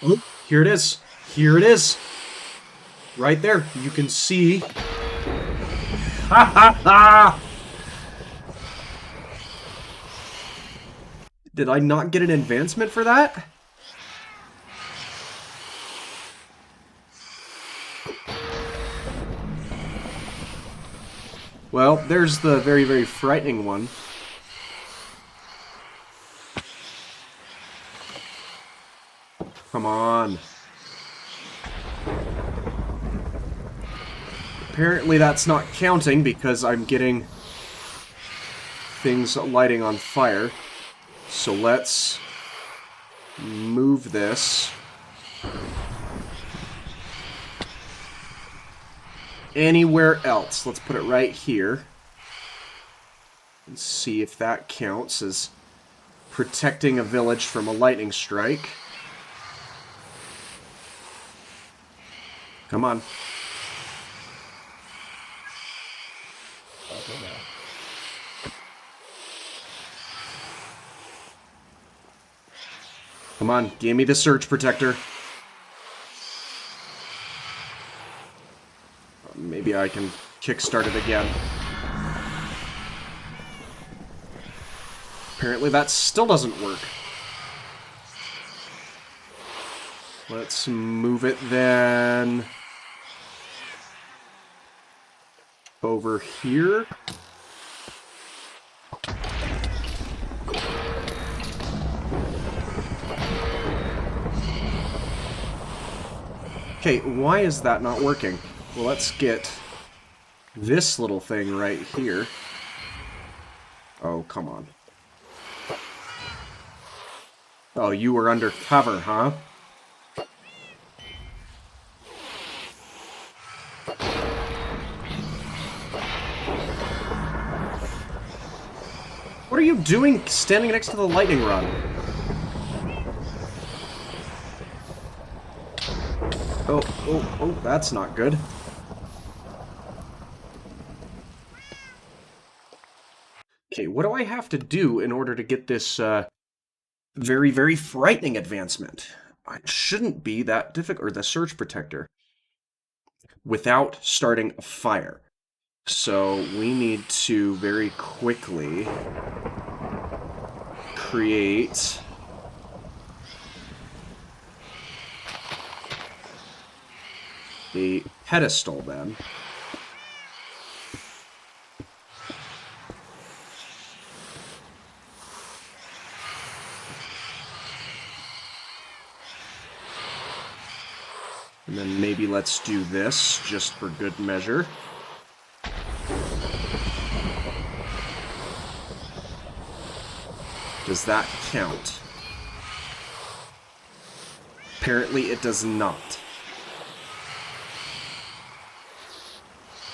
Oh, here it is. Here it is. Right there. You can see. Ha ha ha! Did I not get an advancement for that? Well, there's the very, very frightening one. Come on. Apparently that's not counting because I'm getting things lighting on fire. So let's move this anywhere else. Let's put it right here. And see if that counts as protecting a village from a lightning strike. Come on. Okay, now. Come on, give me the surge protector. Maybe I can kickstart it again. Apparently that still doesn't work. Let's move it then over here. Okay, why is that not working? Well, let's get this little thing right here. Oh, come on. Oh, you were under cover, huh? What are you doing standing next to the lightning rod? Oh, that's not good. Okay, what do I have to do in order to get this very, very frightening advancement? It shouldn't be that difficult, or the surge protector, without starting a fire. So we need to very quickly create a pedestal then. And then maybe let's do this just for good measure. Does that count? Apparently it does not.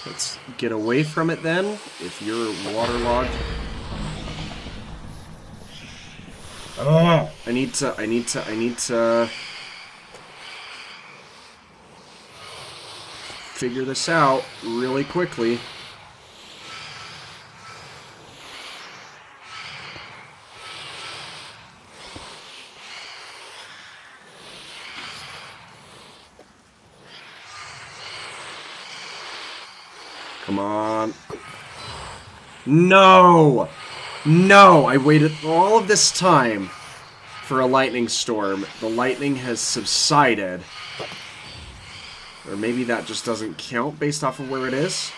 Let's get away from it then, if you're waterlogged. Oh! I need to figure this out really quickly. Come on. No! No! I waited all of this time for a lightning storm. The lightning has subsided. Or maybe that just doesn't count based off of where it is.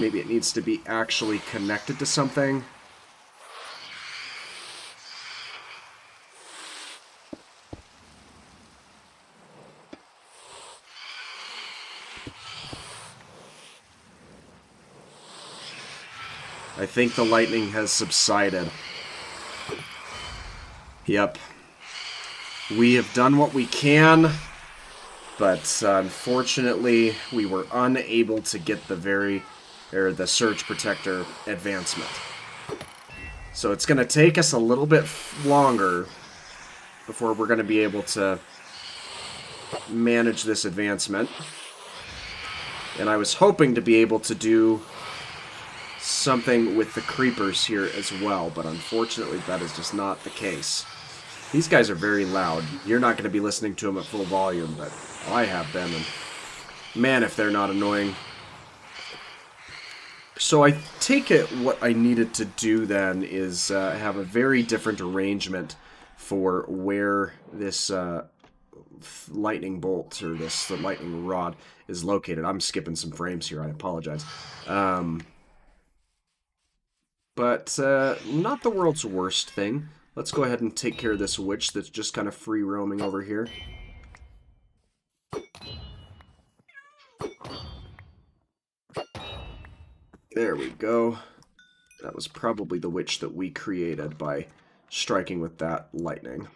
Maybe it needs to be actually connected to something. I think the lightning has subsided. Yep. We have done what we can, but unfortunately we were unable to get the surge protector advancement. So it's going to take us a little bit longer before we're going to be able to manage this advancement. And I was hoping to be able to do something with the creepers here as well, but unfortunately that is just not the case. These guys are very loud. You're not going to be listening to them at full volume, but I have been, and man, if they're not annoying. So I take it what I needed to do then is have a very different arrangement for where this lightning bolt or this the lightning rod is located. I'm skipping some frames here. I apologize. But not the world's worst thing. Let's go ahead and take care of this witch that's just kind of free roaming over here. There we go. That was probably the witch that we created by striking with that lightning.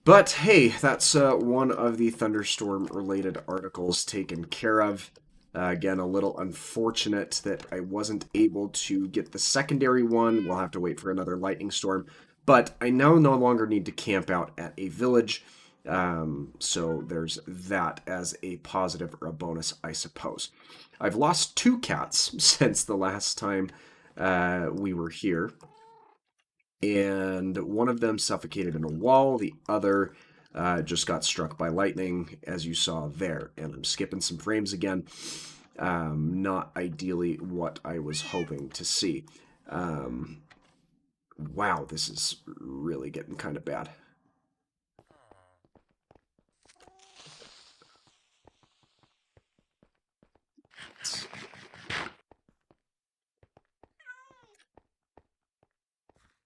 But hey, that's one of the thunderstorm-related articles taken care of. Again, a little unfortunate that I wasn't able to get the secondary one. We'll have to wait for another lightning storm. But I now no longer need to camp out at a village. So there's that as a positive or a bonus, I suppose. I've lost 2 cats since the last time we were here. And one of them suffocated in a wall. The other just got struck by lightning, as you saw there. And I'm skipping some frames again. Not ideally what I was hoping to see. Wow, this is really getting kind of bad.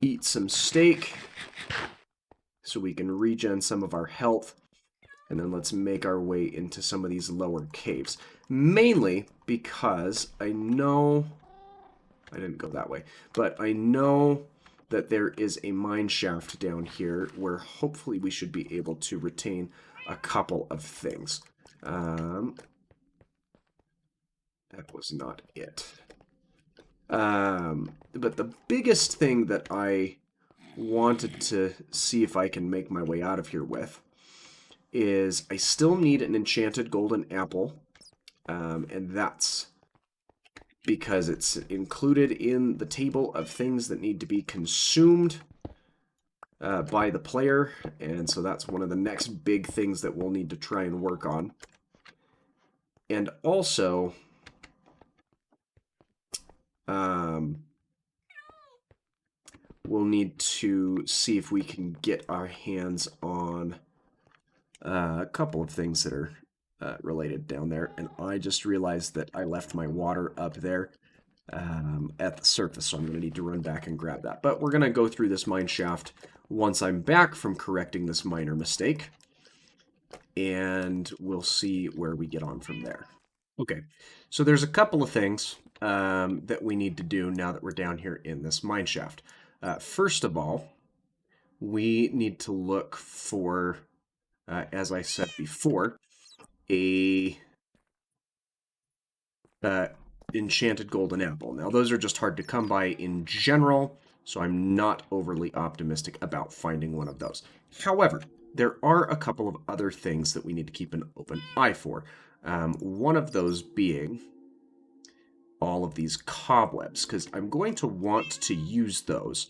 Eat some steak so we can regen some of our health. And then let's make our way into some of these lower caves. Mainly because I know... I didn't go that way. But I know that there is a mine shaft down here where hopefully we should be able to retain a couple of things. That was not it. But the biggest thing that I wanted to see if I can make my way out of here with is I still need an enchanted golden apple, and that's because it's included in the table of things that need to be consumed by the player, and so that's one of the next big things that we'll need to try and work on. And also, we'll need to see if we can get our hands on a couple of things that are related down there. And I just realized that I left my water up there at the surface, so I'm going to need to run back and grab that. But we're going to go through this mine shaft once I'm back from correcting this minor mistake, and we'll see where we get on from there. Okay, so there's a couple of things that we need to do now that we're down here in this mine shaft. First of all, we need to look for, as I said before, a enchanted golden apple. Now, those are just hard to come by in general, so I'm not overly optimistic about finding one of those. However, there are a couple of other things that we need to keep an open eye for. One of those being all of these cobwebs, because I'm going to want to use those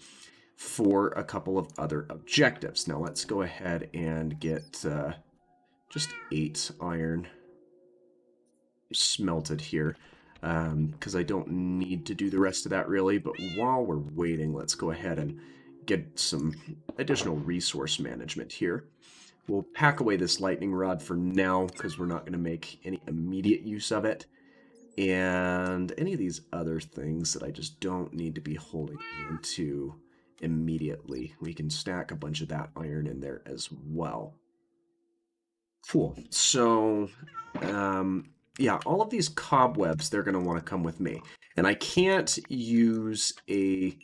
for a couple of other objectives. Now, let's go ahead and get just 8 iron smelted here, because I don't need to do the rest of that really, but while we're waiting, let's go ahead and get some additional resource management here. We'll pack away this lightning rod for now, because we're not going to make any immediate use of it, and any of these other things that I just don't need to be holding into immediately. We can stack a bunch of that iron in there as well. Cool. So, yeah, all of these cobwebs, they're going to want to come with me. And I can't use a...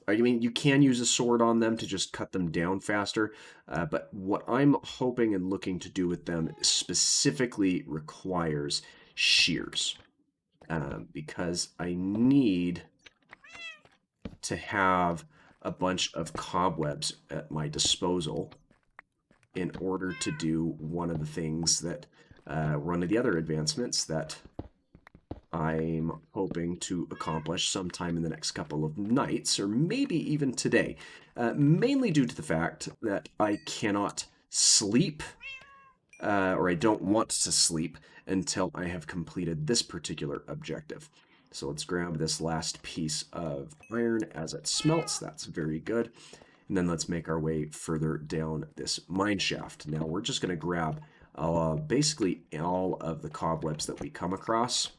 I mean, you can use a sword on them to just cut them down faster, but what I'm hoping and looking to do with them specifically requires shears, because I need to have a bunch of cobwebs at my disposal in order to do one of the things that, one of the other advancements that I'm hoping to accomplish sometime in the next couple of nights, or maybe even today. Mainly due to the fact that I cannot sleep, or I don't want to sleep, until I have completed this particular objective. So let's grab this last piece of iron as it smelts. That's very good. And then let's make our way further down this mine shaft. Now we're just going to grab basically all of the cobwebs that we come across.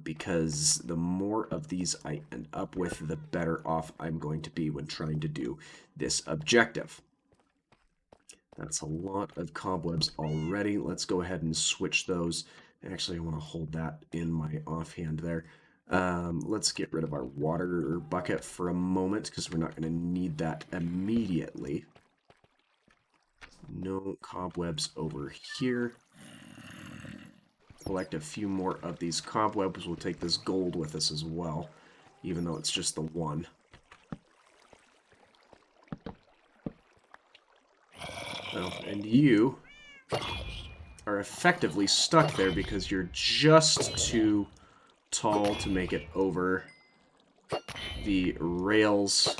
Because the more of these I end up with, the better off I'm going to be when trying to do this objective. That's a lot of cobwebs already. Let's go ahead and switch those. Actually, I want to hold that in my offhand there. Let's get rid of our water bucket for a moment because we're not going to need that immediately. No cobwebs over here. Collect a few more of these cobwebs. We'll take this gold with us as well, even though it's just the one. Oh, and you are effectively stuck there because you're just too tall to make it over the rails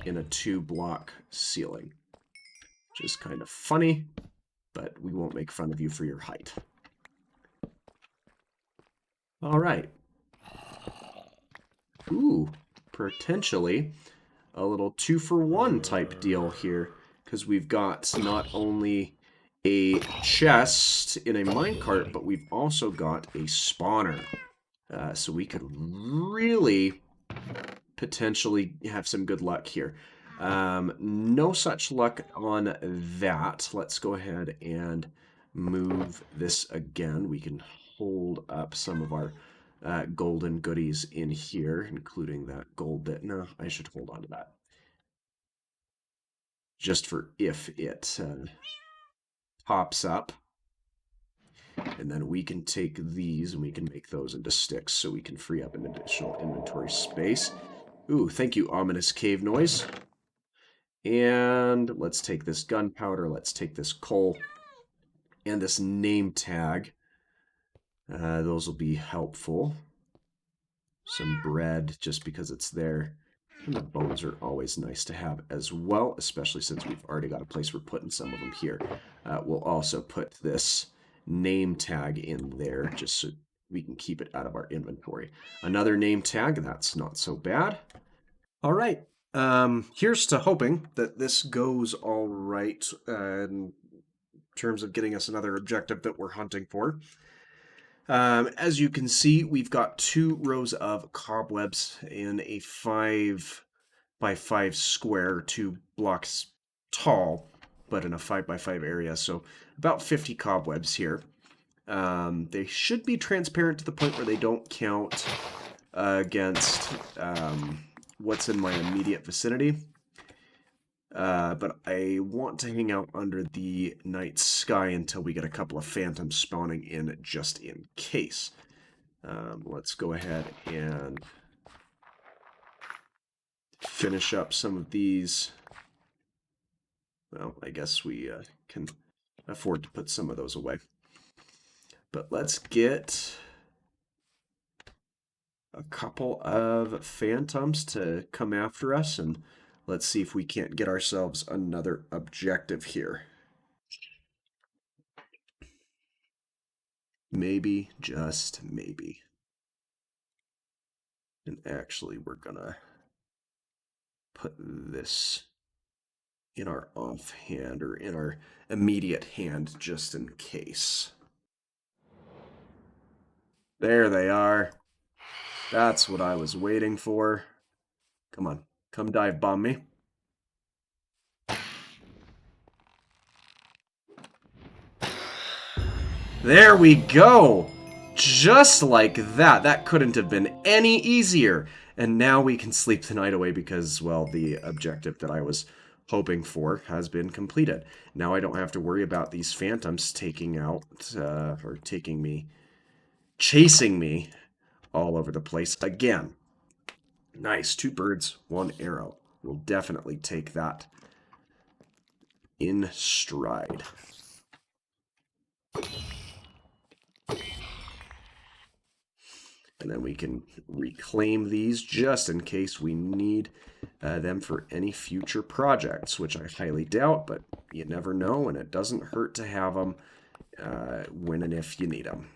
in a 2-block ceiling. Which is kind of funny, but we won't make fun of you for your height. Alright. Ooh, potentially a little 2-for-1 type deal here. Because we've got not only a chest in a minecart, but we've also got a spawner. So we could really potentially have some good luck here. No such luck on that. Let's go ahead and move this again. We can hold up some of our golden goodies in here, including that gold bit. No, I should hold on to that. Just for if it pops up. And then we can take these and we can make those into sticks so we can free up an additional inventory space. Ooh, thank you, ominous cave noise. And let's take this gunpowder, let's take this coal, and this name tag. Those will be helpful. Some bread, just because it's there. And the bones are always nice to have as well, especially since we've already got a place we're putting some of them here. We'll also put this name tag in there, just so we can keep it out of our inventory. Another name tag, that's not so bad. All right, here's to hoping that this goes all right in terms of getting us another objective that we're hunting for. As you can see, we've got 2 rows of cobwebs in a 5x5 square, 2 blocks tall, but in a 5x5 area, so about 50 cobwebs here. They should be transparent to the point where they don't count against what's in my immediate vicinity. But I want to hang out under the night sky until we get a couple of phantoms spawning in just in case. Let's go ahead and finish up some of these. Well, I guess we can afford to put some of those away. But let's get a couple of phantoms to come after us, and let's see if we can't get ourselves another objective here. Maybe, just maybe. And actually, we're gonna put this in our offhand, or in our immediate hand, just in case. There they are. That's what I was waiting for. Come on, come dive bomb me. There we go! Just like that. That couldn't have been any easier. And now we can sleep the night away because, well, the objective that I was hoping for has been completed. Now I don't have to worry about these phantoms taking out, or chasing me all over the place again. Nice. 2 birds, 1 arrow. We'll definitely take that in stride. And then we can reclaim these just in case we need them for any future projects, which I highly doubt, but you never know, and it doesn't hurt to have them when and if you need them.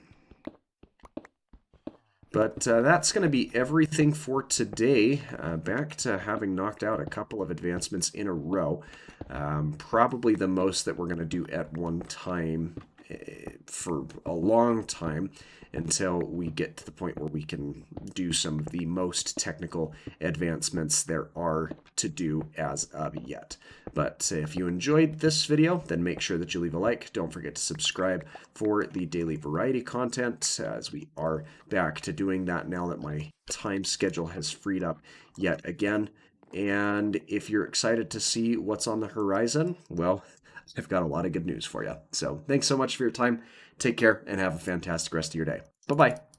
But that's going to be everything for today. Back to having knocked out a couple of advancements in a row. Probably the most that we're going to do at one time for a long time until we get to the point where we can do some of the most technical advancements there are to do as of yet. But if you enjoyed this video, then make sure that you leave a like. Don't forget to subscribe for the daily variety content, as we are back to doing that now that my time schedule has freed up yet again. And if you're excited to see what's on the horizon, well, I've got a lot of good news for you. So thanks so much for your time. Take care and have a fantastic rest of your day. Bye-bye.